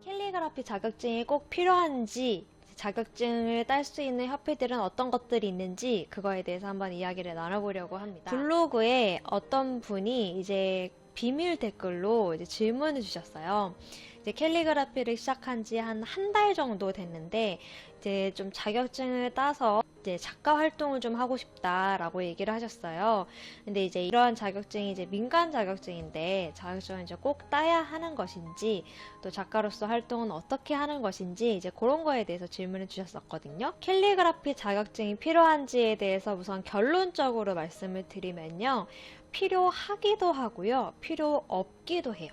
캘리그라피 자격증이 꼭 필요한지, 자격증을 딸 수 있는 협회들은 어떤 것들이 있는지 그거에 대해서 한번 이야기를 나눠보려고 합니다. 블로그에 어떤 분이 이제 비밀 댓글로 이제 질문을 주셨어요. 이제 캘리그라피를 시작한 지 한 달 정도 됐는데 이제 좀 자격증을 따서 이제 작가 활동을 좀 하고 싶다라고 얘기를 하셨어요. 근데 이제 이러한 자격증이 이제 민간 자격증인데 자격증을 이제 꼭 따야 하는 것인지, 또 작가로서 활동은 어떻게 하는 것인지 이제 그런 거에 대해서 질문을 주셨었거든요. 캘리그라피 자격증이 필요한지에 대해서 우선 결론적으로 말씀을 드리면요. 필요하기도 하고요. 필요 없기도 해요.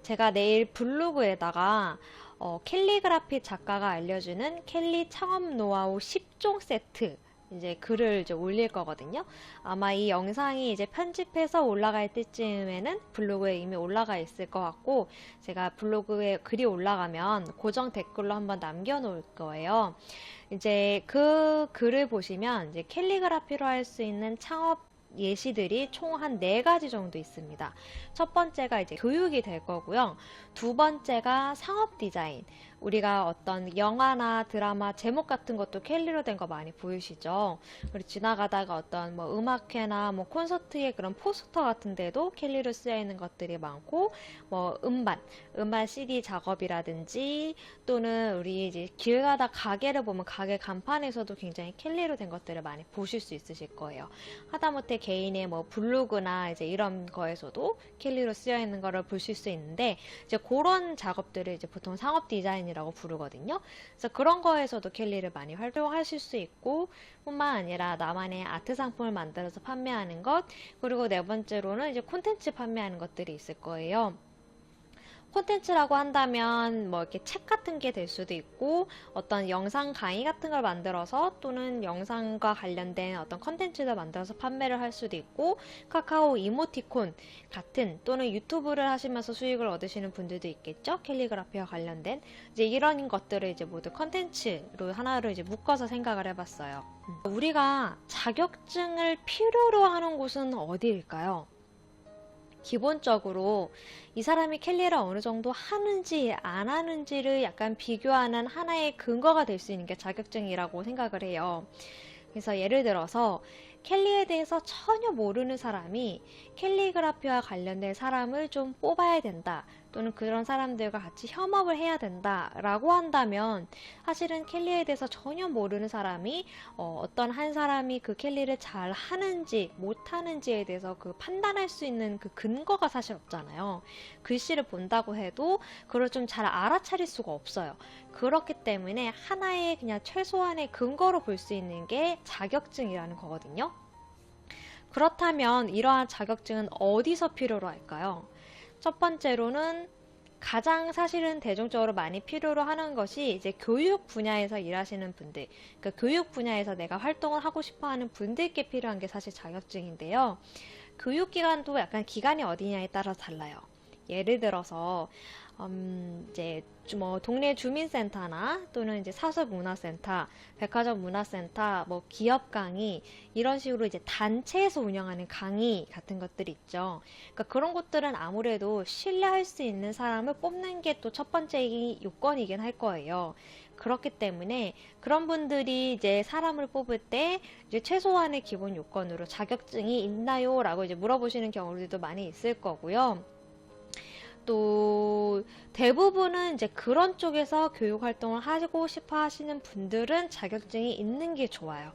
제가 내일 블로그에다가 캘리그라피 작가가 알려주는 캘리 창업 노하우 10종 세트 이제 글을 이제 올릴 거거든요. 아마 이 영상이 이제 편집해서 올라갈 때쯤에는 블로그에 이미 올라가 있을 것 같고, 제가 블로그에 글이 올라가면 고정 댓글로 한번 남겨놓을 거예요. 이제 그 글을 보시면 이제 캘리그라피로 할 수 있는 창업 예시들이 총 한 4가지 정도 있습니다. 첫 번째가 이제 교육이 될 거고요. 두 번째가 상업 디자인. 우리가 어떤 영화나 드라마 제목 같은 것도 캘리로 된 거 많이 보이시죠? 그리고 지나가다가 어떤 뭐 음악회나 뭐 콘서트의 그런 포스터 같은 데도 캘리로 쓰여 있는 것들이 많고, 뭐 음반 CD 작업이라든지, 또는 우리 이제 길 가다 가게를 보면 가게 간판에서도 굉장히 캘리로 된 것들을 많이 보실 수 있으실 거예요. 하다못해 개인의 뭐 블로그나 이제 이런 거에서도 캘리로 쓰여 있는 거를 보실 수 있는데, 이제 그런 작업들을 이제 보통 상업 디자인이라고 부르거든요. 그래서 그런 거에서도 캘리를 많이 활동하실 수 있고, 뿐만 아니라 나만의 아트 상품을 만들어서 판매하는 것, 그리고 네 번째로는 이제 콘텐츠 판매하는 것들이 있을 거예요. 콘텐츠라고 한다면 뭐 이렇게 책 같은 게 될 수도 있고, 어떤 영상 강의 같은 걸 만들어서 또는 영상과 관련된 어떤 콘텐츠를 만들어서 판매를 할 수도 있고, 카카오 이모티콘 같은, 또는 유튜브를 하시면서 수익을 얻으시는 분들도 있겠죠. 캘리그라피와 관련된 이제 이런 것들을 이제 모두 콘텐츠로 하나로 이제 묶어서 생각을 해봤어요. 우리가 자격증을 필요로 하는 곳은 어디일까요? 기본적으로 이 사람이 캘리를 어느 정도 하는지 안 하는지를 약간 비교하는 하나의 근거가 될 수 있는 게 자격증이라고 생각을 해요. 그래서 예를 들어서 캘리에 대해서 전혀 모르는 사람이 캘리그라피와 관련된 사람을 좀 뽑아야 된다, 또는 그런 사람들과 같이 협업을 해야 된다라고 한다면, 사실은 캘리에 대해서 전혀 모르는 사람이 어떤 한 사람이 그 캘리를 잘 하는지 못 하는지에 대해서 그 판단할 수 있는 그 근거가 사실 없잖아요. 글씨를 본다고 해도 그걸 좀 잘 알아차릴 수가 없어요. 그렇기 때문에 하나의 그냥 최소한의 근거로 볼 수 있는 게 자격증이라는 거거든요. 그렇다면 이러한 자격증은 어디서 필요로 할까요? 첫 번째로는 가장 사실은 대중적으로 많이 필요로 하는 것이 이제 교육 분야에서 일하시는 분들, 그러니까 교육 분야에서 내가 활동을 하고 싶어 하는 분들께 필요한 게 사실 자격증인데요. 교육기관도 약간 기관이 어디냐에 따라 달라요. 예를 들어서 이제 뭐 동네 주민센터나 또는 이제 사설문화센터, 백화점 문화센터, 뭐 기업 강의, 이런 식으로 이제 단체에서 운영하는 강의 같은 것들이 있죠. 그러니까 그런 곳들은 아무래도 신뢰할 수 있는 사람을 뽑는 게 또 첫 번째 요건이긴 할 거예요. 그렇기 때문에 그런 분들이 이제 사람을 뽑을 때 이제 최소한의 기본 요건으로 자격증이 있나요? 라고 이제 물어보시는 경우들도 많이 있을 거고요. 또 대부분은 이제 그런 쪽에서 교육 활동을 하고 싶어 하시는 분들은 자격증이 있는 게 좋아요.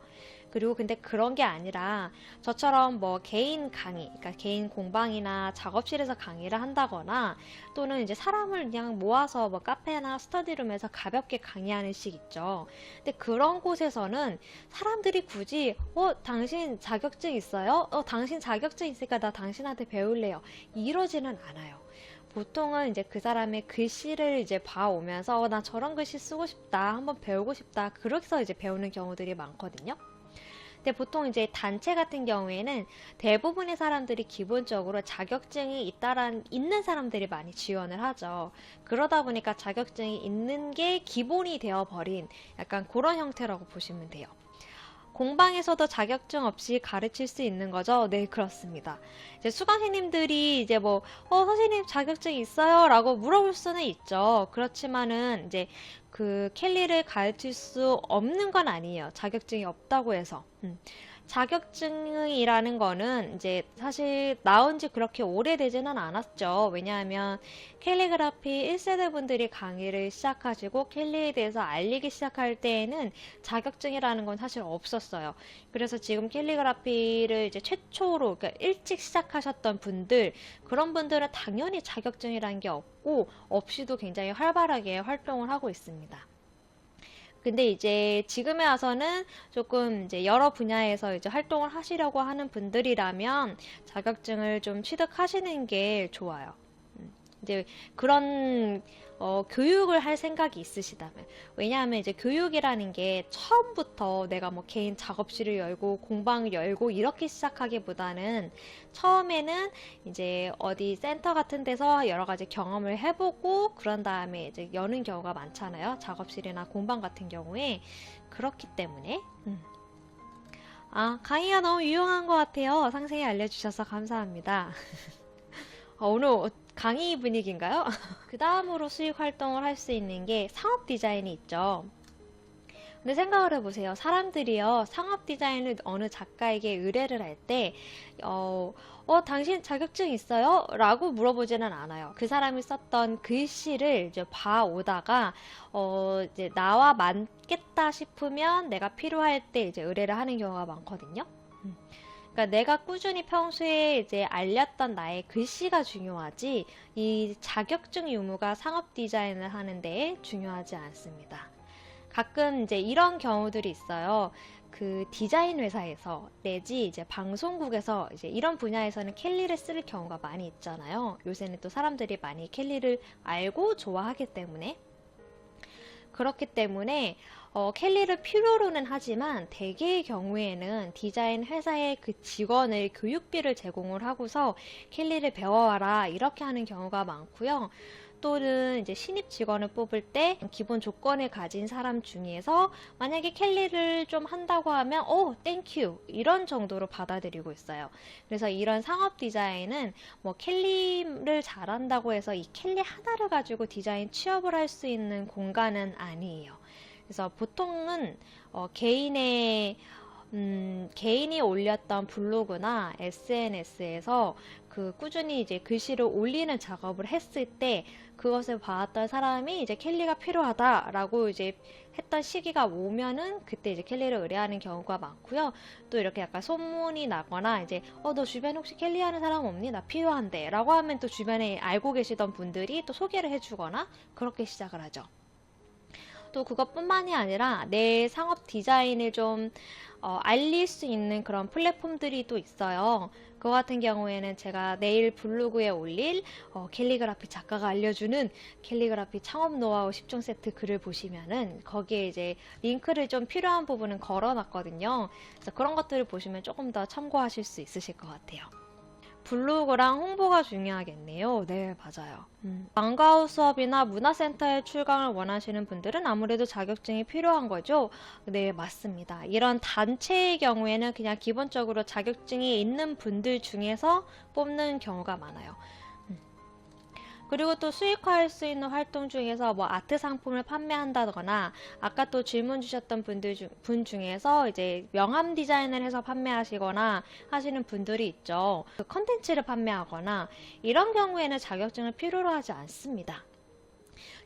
그리고 근데 그런 게 아니라 저처럼 뭐 개인 강의, 그러니까 개인 공방이나 작업실에서 강의를 한다거나, 또는 이제 사람을 그냥 모아서 뭐 카페나 스터디룸에서 가볍게 강의하는 식 있죠. 근데 그런 곳에서는 사람들이 굳이 당신 자격증 있어요? 당신 자격증 있으니까 나 당신한테 배울래요, 이러지는 않아요. 보통은 이제 그 사람의 글씨를 이제 봐오면서 나 저런 글씨 쓰고 싶다, 한번 배우고 싶다, 그래서 이제 배우는 경우들이 많거든요. 근데 보통 이제 단체 같은 경우에는 대부분의 사람들이 기본적으로 자격증이 있는 사람들이 많이 지원을 하죠. 그러다 보니까 자격증이 있는 게 기본이 되어버린 약간 그런 형태라고 보시면 돼요. 공방에서도 자격증 없이 가르칠 수 있는 거죠? 네, 그렇습니다. 이제 수강생님들이 이제 뭐, 선생님 자격증 있어요? 라고 물어볼 수는 있죠. 그렇지만은 이제 그 켈리를 가르칠 수 없는 건 아니에요. 자격증이 없다고 해서. 자격증이라는 거는 이제 사실 나온 지 그렇게 오래되지는 않았죠. 왜냐하면 캘리그라피 1세대 분들이 강의를 시작하시고 캘리에 대해서 알리기 시작할 때에는 자격증이라는 건 사실 없었어요. 그래서 지금 캘리그라피를 이제 최초로, 그러니까 일찍 시작하셨던 분들, 그런 분들은 당연히 자격증이라는 게 없고, 없이도 굉장히 활발하게 활동을 하고 있습니다. 근데 이제 지금에 와서는 조금 이제 여러 분야에서 이제 활동을 하시려고 하는 분들이라면 자격증을 좀 취득하시는 게 좋아요. 이제 그런 교육을 할 생각이 있으시다면. 왜냐하면 이제 교육이라는 게 처음부터 내가 뭐 개인 작업실을 열고 공방을 열고 이렇게 시작하기보다는 처음에는 이제 어디 센터 같은 데서 여러 가지 경험을 해보고 그런 다음에 이제 여는 경우가 많잖아요. 작업실이나 공방 같은 경우에. 그렇기 때문에 강의가 너무 유용한 것 같아요. 상세히 알려주셔서 감사합니다. 오늘 강의 분위기인가요? 그 다음으로 수익 활동을 할 수 있는 게 상업 디자인이 있죠. 근데 생각을 해보세요. 사람들이요, 상업 디자인을 어느 작가에게 의뢰를 할 때, 당신 자격증 있어요? 라고 물어보지는 않아요. 그 사람이 썼던 글씨를 이제 봐오다가, 이제 나와 맞겠다 싶으면 내가 필요할 때 이제 의뢰를 하는 경우가 많거든요. 그러니까 내가 꾸준히 평소에 이제 알렸던 나의 글씨가 중요하지 이 자격증 유무가 상업 디자인을 하는데 중요하지 않습니다. 가끔 이제 이런 경우들이 있어요. 그 디자인 회사에서 내지 이제 방송국에서 이제 이런 분야에서는 캘리를 쓸 경우가 많이 있잖아요. 요새는 또 사람들이 많이 캘리를 알고 좋아하기 때문에. 그렇기 때문에 캘리를 필요로는 하지만 대개의 경우에는 디자인 회사의 그 직원을 교육비를 제공을 하고서 캘리를 배워와라 이렇게 하는 경우가 많고요. 또는 이제 신입 직원을 뽑을 때 기본 조건을 가진 사람 중에서 만약에 캘리를 좀 한다고 하면 땡큐 이런 정도로 받아들이고 있어요. 그래서 이런 상업 디자인은 뭐 캘리를 잘한다고 해서 이 캘리 하나를 가지고 디자인 취업을 할 수 있는 공간은 아니에요. 그래서 보통은 개인이 올렸던 블로그나 SNS에서 그 꾸준히 이제 글씨를 올리는 작업을 했을 때 그것을 봤던 사람이 이제 캘리가 필요하다라고 이제 했던 시기가 오면은 그때 이제 캘리를 의뢰하는 경우가 많고요. 또 이렇게 약간 소문이 나거나 이제 너 주변에 혹시 캘리 하는 사람 없니? 나 필요한데 라고 하면 또 주변에 알고 계시던 분들이 또 소개를 해주거나 그렇게 시작을 하죠. 또 그것뿐만이 아니라 내 상업 디자인을 좀 알릴 수 있는 그런 플랫폼들이 또 있어요. 그거 같은 경우에는 제가 내일 블로그에 올릴 캘리그라피 작가가 알려주는 캘리그라피 창업 노하우 10종 세트 글을 보시면은 거기에 이제 링크를 좀 필요한 부분은 걸어놨거든요. 그래서 그런 것들을 보시면 조금 더 참고하실 수 있으실 것 같아요. 블로그랑 홍보가 중요하겠네요. 네, 맞아요. 방과후 수업이나 문화센터에 출강을 원하시는 분들은 아무래도 자격증이 필요한 거죠. 네, 맞습니다. 이런 단체의 경우에는 그냥 기본적으로 자격증이 있는 분들 중에서 뽑는 경우가 많아요. 그리고 또 수익화할 수 있는 활동 중에서 뭐 아트 상품을 판매한다거나 아까 또 질문 주셨던 분 중에서 이제 명함 디자인을 해서 판매하시거나 하시는 분들이 있죠. 그 컨텐츠를 판매하거나 이런 경우에는 자격증을 필요로 하지 않습니다.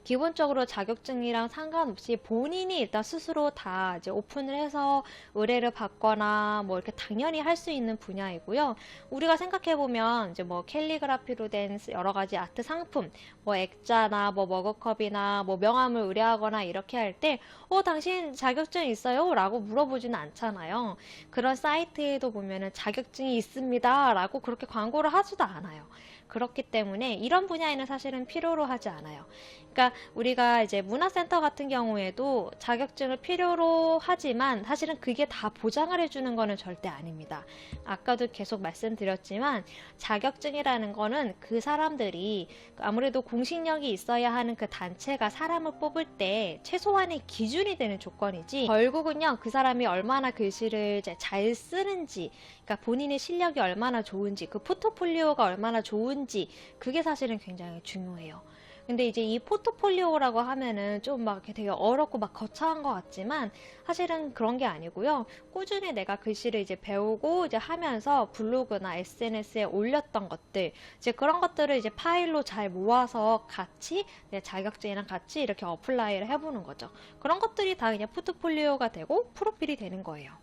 기본적으로 자격증이랑 상관없이 본인이 일단 스스로 다 이제 오픈을 해서 의뢰를 받거나 뭐 이렇게 당연히 할 수 있는 분야이고요. 우리가 생각해보면 이제 뭐 캘리그라피로 된 여러 가지 아트 상품, 뭐 액자나 뭐 머그컵이나 뭐 명함을 의뢰하거나 이렇게 할 때, 당신 자격증 있어요? 라고 물어보지는 않잖아요. 그런 사이트에도 보면은 자격증이 있습니다. 라고 그렇게 광고를 하지도 않아요. 그렇기 때문에 이런 분야에는 사실은 필요로 하지 않아요. 그러니까 우리가 이제 문화센터 같은 경우에도 자격증을 필요로 하지만 사실은 그게 다 보장을 해주는 거는 절대 아닙니다. 아까도 계속 말씀드렸지만 자격증이라는 거는 그 사람들이 아무래도 공식력이 있어야 하는 그 단체가 사람을 뽑을 때 최소한의 기준이 되는 조건이지, 결국은요 그 사람이 얼마나 글씨를 이제 잘 쓰는지, 그러니까 본인의 실력이 얼마나 좋은지, 그 포트폴리오가 얼마나 좋은지, 그게 사실은 굉장히 중요해요. 근데 이제 이 포트폴리오라고 하면은 좀 막 되게 어렵고 막 거창한 것 같지만 사실은 그런 게 아니고요. 꾸준히 내가 글씨를 이제 배우고 이제 하면서 블로그나 SNS에 올렸던 것들, 이제 그런 것들을 이제 파일로 잘 모아서 같이 내 자격증이랑 같이 이렇게 어플라이를 해보는 거죠. 그런 것들이 다 그냥 포트폴리오가 되고 프로필이 되는 거예요.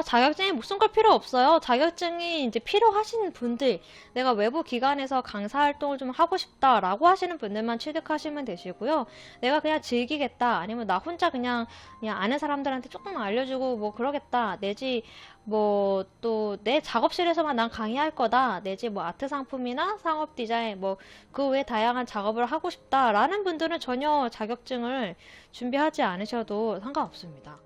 자격증이 목숨 걸 필요 없어요. 자격증이 이제 필요하신 분들, 내가 외부 기관에서 강사 활동을 좀 하고 싶다라고 하시는 분들만 취득하시면 되시고요. 내가 그냥 즐기겠다, 아니면 나 혼자 그냥 아는 사람들한테 조금 알려주고 뭐 그러겠다, 내지 뭐 또 내 작업실에서만 난 강의할 거다, 내지 뭐 아트 상품이나 상업 디자인 뭐 그 외 다양한 작업을 하고 싶다라는 분들은 전혀 자격증을 준비하지 않으셔도 상관없습니다.